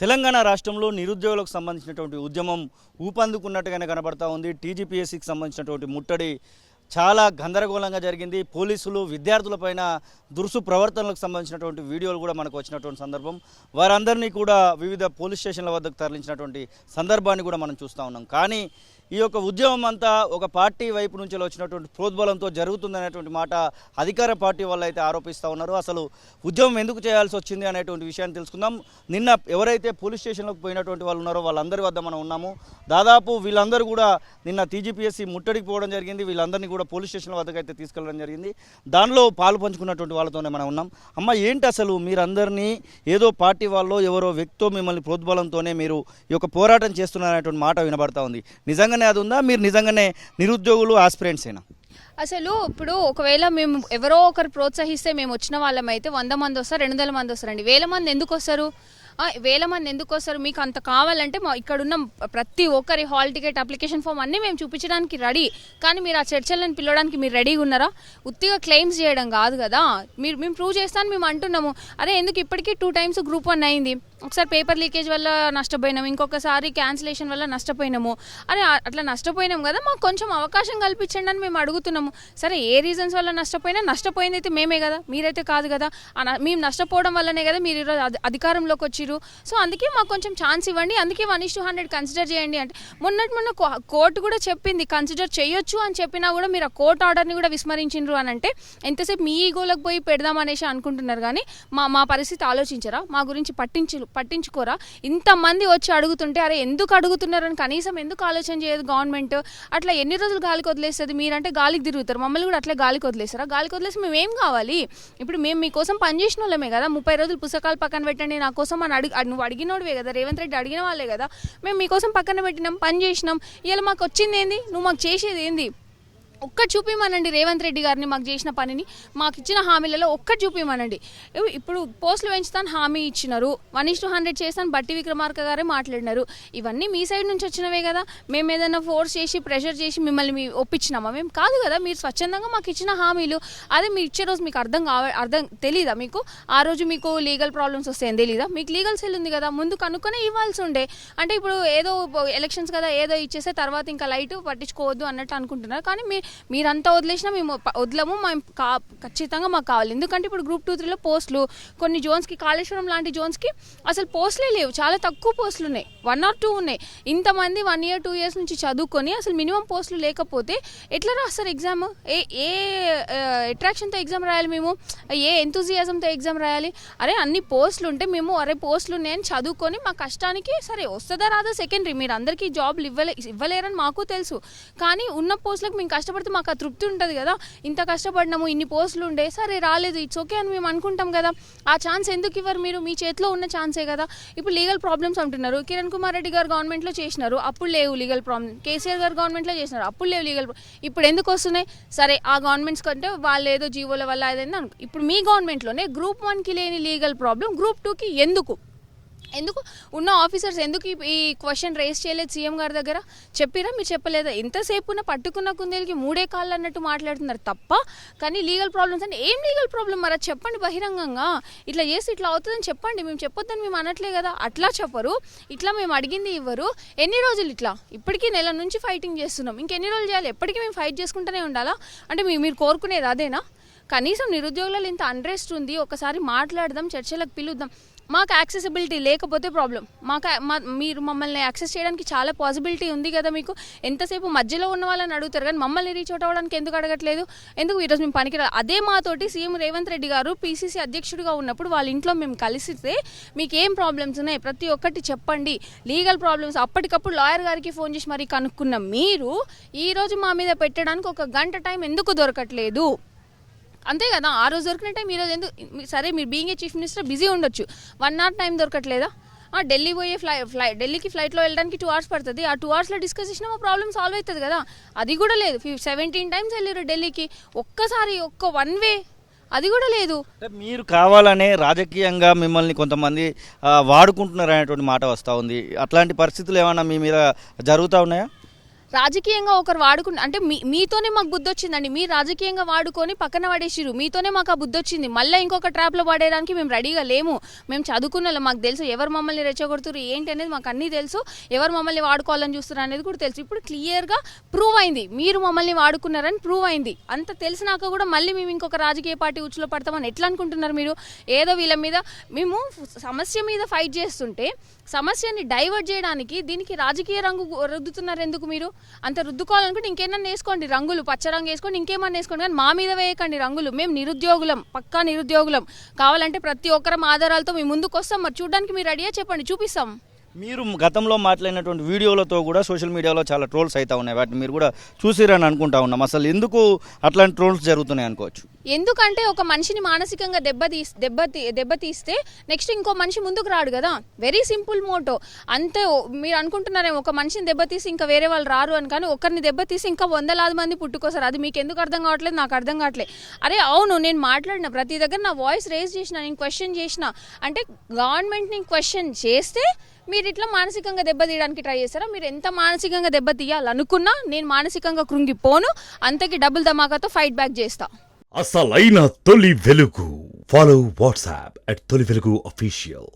తెలంగాణ రాష్ట్రంలో నిరుద్యోగులకు సంబంధించినటువంటి ఉద్యమం ఊపందుకున్నట్టుగానే కనబడతా ఉంది. టీజీపీఎస్సీకి సంబంధించినటువంటి ముట్టడి చాలా గందరగోళంగా జరిగింది. పోలీసులు విద్యార్థులపైన దురుసు ప్రవర్తనలకు సంబంధించినటువంటి వీడియోలు కూడా మనకు వచ్చినటువంటి సందర్భం. వారందరినీ కూడా వివిధ పోలీస్ స్టేషన్ల వద్దకు తరలించినటువంటి సందర్భాన్ని కూడా మనం చూస్తూ ఉన్నాం. కానీ ఈ యొక్క ఉద్యమం అంతా ఒక పార్టీ వైపు నుంచి వచ్చినటువంటి ప్రోద్బలంతో జరుగుతుందనేటువంటి మాట అధికార పార్టీ వాళ్ళు అయితే ఆరోపిస్తూ ఉన్నారు. అసలు ఉద్యమం ఎందుకు చేయాల్సి వచ్చింది అనేటువంటి విషయాన్ని తెలుసుకుందాం. నిన్న ఎవరైతే పోలీస్ స్టేషన్లోకి పోయినటువంటి వాళ్ళు ఉన్నారో వాళ్ళందరి వద్ద మనం ఉన్నాము. దాదాపు వీళ్ళందరూ కూడా నిన్న టీజీపీఎస్సీ ముట్టడికి పోవడం జరిగింది. వీళ్ళందరినీ కూడా పోలీస్ స్టేషన్ వద్దకు అయితే తీసుకెళ్ళడం జరిగింది. దానిలో పాలు పంచుకున్నటువంటి వాళ్ళతోనే మనం ఉన్నాం. అమ్మ, ఏంటి అసలు మీరందరినీ ఏదో పార్టీ వాళ్ళు ఎవరో వ్యక్తితో మిమ్మల్ని ప్రోద్బలంతోనే మీరు ఈ యొక్క పోరాటం చేస్తున్నారనేటువంటి మాట వినబడతా ఉంది. నిజంగానే అది ఉందా? మీరు నిజంగానే నిరుద్యోగులు ఆస్పిరెంట్స్ అయినా? అసలు ఇప్పుడు ఒకవేళ మేము ఎవరో ఒకరు ప్రోత్సహిస్తే మేము వచ్చిన వాళ్ళం అయితే 100 మంది వస్తారు, 200 మంది వస్తారండి. 1000 మంది ఎందుకు వస్తారు? 1000 మంది ఎందుకు వస్తారు? మీకు అంత కావాలంటే ఇక్కడున్న ప్రతి ఒక్కరి హాల్ టికెట్, అప్లికేషన్ ఫామ్ అన్నీ మేము చూపించడానికి రెడీ. కానీ మీరు ఆ చర్చలను పిలవడానికి మీరు రెడీగా ఉన్నారా? ఉత్తిగా క్లెయిమ్స్ చేయడం కాదు కదా. మేము ప్రూవ్ చేస్తాను మేము అంటున్నాము. అరే ఎందుకు ఇప్పటికీ 2 times Group 1 అయింది. ఒకసారి పేపర్ లీకేజ్ వల్ల నష్టపోయినాము, ఇంకొకసారి క్యాన్సిలేషన్ వల్ల నష్టపోయినాము. అరే అట్లా నష్టపోయినాం కదా, మాకు కొంచెం అవకాశం కల్పించండి అని మేము అడుగుతున్నాము. సరే ఏ రీజన్స్ వల్ల నష్టపోయింది అయితే మేమే కదా, మీరైతే కాదు కదా. మేము నష్టపోవడం వల్లనే కదా మీరు ఈరోజు అధికారంలోకి వచ్చిర్రు. సో అందుకే మాకు కొంచెం ఛాన్స్ ఇవ్వండి, అందుకే 1:100 కన్సిడర్ చేయండి అంటే మొన్న కోర్టు కూడా చెప్పింది కన్సిడర్ చేయొచ్చు అని చెప్పినా కూడా మీరు ఆ కోర్టు ఆర్డర్ని కూడా విస్మరించిండ్రు అని అంటే ఎంతసేపు మీ ఈగోలకు పోయి పెడదామనేసి అనుకుంటున్నారు. కానీ మా పరిస్థితి ఆలోచించరా? మా గురించి పట్టించుకోరా? ఇంతమంది వచ్చి అడుగుతుంటే అరే ఎందుకు అడుగుతున్నారని కనీసం ఎందుకు ఆలోచన చేయదు గవర్నమెంట్? అట్లా ఎన్ని రోజులు గాలికి వదిలేస్తుంది? మీరంటే గాలికి తిరుగుతారు, మమ్మల్ని కూడా అట్లా గాలికి వదిలేస్తారా? గాలికి వదిలేసి మేము ఏం కావాలి? ఇప్పుడు మేము మీకోసం పనిచేసిన వాళ్ళమే కదా. 30 రోజులు పుస్తకాలు పక్కన పెట్టండి నా కోసం అని నువ్వు అడిగినోడివే కదా, రేవంత్ రెడ్డి అడిగిన వాళ్ళే కదా. మేము మీకోసం పక్కన పెట్టినాం, పని చేసినాం. ఇలా మాకు వచ్చింది ఏంది? నువ్వు మాకు చేసేది ఏంది? ఒక్కటి చూపిమనండి రేవంత్ రెడ్డి గారిని, మాకు చేసిన పనిని, మాకు ఇచ్చిన హామీలలో ఒక్కటి చూపిమనండి. ఇప్పుడు పోస్టులు పెంచుతాను హామీ ఇచ్చినారు, 1:100 చేస్తాను బట్టి విక్రమార్క గారే మాట్లాడినారు. ఇవన్నీ మీ సైడ్ నుంచి వచ్చినవే కదా. మేము ఏదైనా ఫోర్స్ చేసి ప్రెషర్ చేసి మిమ్మల్ని ఒప్పించినామా? మేము కాదు కదా. మీరు స్వచ్ఛందంగా మాకు ఇచ్చిన హామీలు. అదే మీరు ఇచ్చే రోజు మీకు అర్థం తెలీదా? మీకు ఆ రోజు మీకు లీగల్ ప్రాబ్లమ్స్ వస్తాయని తెలీదా? మీకు లీగల్ సెల్ ఉంది కదా, ముందు కనుక్కొనే ఇవ్వాల్సి ఉండే. అంటే ఇప్పుడు ఏదో ఎలక్షన్స్ కదా ఏదో ఇచ్చేస్తే తర్వాత ఇంకా లైట్ పట్టించుకోవద్దు అన్నట్టు అనుకుంటున్నారు. కానీ మీరంతా వదిలేసినా మేము వదలము, మేము ఖచ్చితంగా మాకు కావాలి. ఎందుకంటే ఇప్పుడు Group 2, 3లో పోస్టులు కొన్ని జోన్స్కి, కాళేశ్వరం లాంటి జోన్స్కి అసలు పోస్టులే లేవు. చాలా తక్కువ పోస్టులు ఉన్నాయి, 1 or 2 ఉన్నాయి. ఇంతమంది 1 year 2 years నుంచి చదువుకొని అసలు మినిమం పోస్టులు లేకపోతే ఎట్లా రాస్తారు ఎగ్జామ్? ఏ అట్రాక్షన్తో ఎగ్జామ్ రాయాలి? మేము ఏ ఎంతూజియాజంతో ఎగ్జామ్ రాయాలి? అరే అన్ని పోస్టులు ఉంటే మేము అరే పోస్టులు ఉన్నాయని చదువుకొని మా కష్టానికి సరే వస్తుందా రాదా సెకండరీ. మీరు అందరికీ జాబ్లు ఇవ్వలేరని మాకు తెలుసు. కానీ ఉన్న పోస్టులకు మేము కష్టపడితే మాకు ఆ తృప్తి ఉంటుంది కదా. ఇంత కష్టపడినాము, ఇన్ని పోస్టులు ఉండే, సరే రాలేదు, ఇట్స్ ఓకే అని మేము అనుకుంటాం కదా. ఆ ఛాన్స్ ఎందుకు ఇవ్వరు మీరు? మీ చేతిలో ఉన్న ఛాన్సే కదా. ఇప్పుడు లీగల్ ప్రాబ్లమ్స్ అంటున్నారు. కిరణ్ కుమార్ రెడ్డి గారు గవర్నమెంట్లో చేసినారు, అప్పుడు లేవు లీగల్ ప్రాబ్లమ్. కేసీఆర్ గారు గవర్నమెంట్లో చేసినారు, అప్పుడు లేవు లీగల్. ఇప్పుడు ఎందుకు వస్తున్నాయి? సరే ఆ గవర్నమెంట్స్ కంటే వాళ్ళు ఏదో జీవోల వల్ల అదేంది అనుకో. ఇప్పుడు మీ గవర్నమెంట్లోనే Group 1కి లేని లీగల్ ప్రాబ్లం Group 2కి ఎందుకు ఉన్న ఆఫీసర్స్ ఎందుకు ఈ క్వశ్చన్ రేస్ చేయలేదు సీఎం గారి దగ్గర? చెప్పిరా? మీరు చెప్పలేదా? ఎంతసేపు పట్టుకున్న కుందేలకి 3 కాళ్ళు అన్నట్టు మాట్లాడుతున్నారు తప్ప. కానీ లీగల్ ప్రాబ్లమ్స్ అంటే ఏం లీగల్ ప్రాబ్లం మరి చెప్పండి బహిరంగంగా. ఇట్లా చేసి ఇట్లా అవుతుందని చెప్పండి. మేము చెప్పొద్దని మేము అనట్లే కదా. అట్లా చెప్పరు, ఇట్లా మేము అడిగింది ఇవ్వరు. ఎన్ని రోజులు ఇట్లా? ఇప్పటికీ నెల నుంచి ఫైటింగ్ చేస్తున్నాం, ఇంకెన్ని రోజులు చేయాలి? ఎప్పటికీ మేము ఫైట్ చేసుకుంటూనే ఉండాలా? అంటే మీరు కోరుకునేది అదేనా? కనీసం నిరుద్యోగులలో ఇంత అన్రెస్ట్ ఉంది, ఒకసారి మాట్లాడదాం, చర్చలకు పిలుద్దాం. మాకు యాక్సెసిబిలిటీ లేకపోతే ప్రాబ్లం. మీరు మమ్మల్ని యాక్సెస్ చేయడానికి చాలా పాసిబిలిటీ ఉంది కదా మీకు. ఎంతసేపు మధ్యలో ఉన్న వాళ్ళని అడుగుతారు కానీ మమ్మల్ని రీచ్ అవుట్ అవ్వడానికి ఎందుకు అడగట్లేదు? ఎందుకు ఈరోజు మేము పనికిరాదు? అదే మాతోటి సీఎం రేవంత్ రెడ్డి గారు PCC అధ్యక్షుడిగా ఉన్నప్పుడు వాళ్ళ ఇంట్లో మేము కలిసితే మీకు ఏం ప్రాబ్లమ్స్ ఉన్నాయి ప్రతి ఒక్కటి చెప్పండి, లీగల్ ప్రాబ్లమ్స్ అప్పటికప్పుడు లాయర్ గారికి ఫోన్ చేసి మరీ కనుక్కున్న మీరు ఈరోజు మా మీద పెట్టడానికి 1 గంట టైం ఎందుకు దొరకట్లేదు? అంతే కదా. ఆ రోజు దొరికిన టైం ఈరోజు ఎందుకు? సరే మీరు being a chief minister busy ఉండొచ్చు, 1 hour టైం దొరకట్లేదా? ఢిల్లీ పోయే ఢిల్లీకి ఫ్లైట్లో వెళ్ళడానికి 2 hours పడుతుంది. ఆ 2 hoursలో డిస్కస్ చేసినా మా ప్రాబ్లం సాల్వ్ అవుతుంది కదా. అది కూడా లేదు. 17 times వెళ్ళారు ఢిల్లీకి, ఒక్కసారి 1 way అది కూడా లేదు. మీరు కావాలనే రాజకీయంగా మిమ్మల్ని కొంతమంది వాడుకుంటున్నారు అనేటువంటి మాట వస్తూ ఉంది. అట్లాంటి పరిస్థితులు ఏమైనా మీ మీద జరుగుతూ ఉన్నాయా? రాజకీయంగా ఒకరు వాడుకుని అంటే మీతోనే మాకు బుద్ధి వచ్చిందండి. మీరు రాజకీయంగా వాడుకొని పక్కన పడేసిరు. మీతోనే మాకు ఆ బుద్ధి వచ్చింది. మళ్ళీ ఇంకొక ట్రాప్లో పడేయడానికి మేము రెడీగా లేము. మేము చదువుకున్న మాకు తెలుసు ఎవరు మమ్మల్ని రెచ్చగొడుతున్నారు ఏంటి అనేది మాకు అన్నీ తెలుసు. ఎవరు మమ్మల్ని వాడుకోవాలని చూస్తున్నారు అనేది కూడా తెలుసు. ఇప్పుడు క్లియర్గా ప్రూవ్ అయింది. మీరు మమ్మల్ని వాడుకున్నారని ప్రూవ్ అయింది. అంత తెలిసినాక కూడా మళ్ళీ మేము ఇంకొక రాజకీయ పార్టీ ఉచ్చులో పడతామని ఎట్లా అనుకుంటున్నారు మీరు? ఏదో వీళ్ళ మీద మేము సమస్య మీద ఫైట్ చేస్తుంటే సమస్యని డైవర్ట్ చేయడానికి దీనికి రాజకీయ రంగు రుద్దుతున్నారు ఎందుకు? మీరు అంత రుద్దుకోవాలనుకుంటే ఇంకేమన్నా వేసుకోండి రంగులు, పచ్చ రంగు వేసుకోండి, ఇంకేమన్నా వేసుకోండి, కానీ మా మీద వేయకండి రంగులు. మేము నిరుద్యోగులం, పక్కా నిరుద్యోగులం. కావాలంటే ప్రతి ఒక్కరం ఆధారాలతో మేము ముందుకు వస్తాం. మరి చూడడానికి మీరు రెడీగా చెప్పండి, చూపిస్తాం. మీరు గతంలో మాట్లాడినటువంటి వీడియోలతో కూడా సోషల్ మీడియాలో చాలా ట్రోల్స్ అవుతా ఉన్నాయి. వాటిని మీరు కూడా చూసిరని అనుకుంటా ఉన్నాం. అసలు ఎందుకు అట్లాంటి ట్రోల్స్ జరుగుతున్నాయి అనుకోవచ్చు? ఎందుకంటే ఒక మనిషిని మానసికంగా దెబ్బతీస్తే నెక్స్ట్ ఇంకో మనిషి ముందుకు రాడు కదా. Very simple motto. అంతే. మీరు అనుకుంటున్నారేమో ఒక మనిషిని దెబ్బతీసి ఇంకా వేరే వాళ్ళు రారు అని, కానీ ఒకరిని దెబ్బతీసి ఇంకా వందలాది మంది పుట్టుకొస్తారు. అది మీకు ఎందుకు అర్థం కావట్లేదు? నాకు అర్థం కావట్లేదు. అరే అవును, నేను మాట్లాడిన ప్రతి దగ్గర నా వాయిస్ రేజ్ చేసిన, నేను క్వశ్చన్ చేసిన. అంటే గవర్నమెంట్ని క్వశ్చన్ చేస్తే మీరు ఇట్లా మానసికంగా దెబ్బతీయడానికి ట్రై చేస్తారా? మీరు ఎంత మానసికంగా దెబ్బతీయాలనుకున్నా నేను మానసికంగా కృంగిపోను. అంతకి డబుల్ ధమాకాతో ఫైట్ బ్యాక్ చేస్తా. అసలైన తొలి వెలుగు. ఫాలో వాట్సాప్ @తొలి వెలుగు official.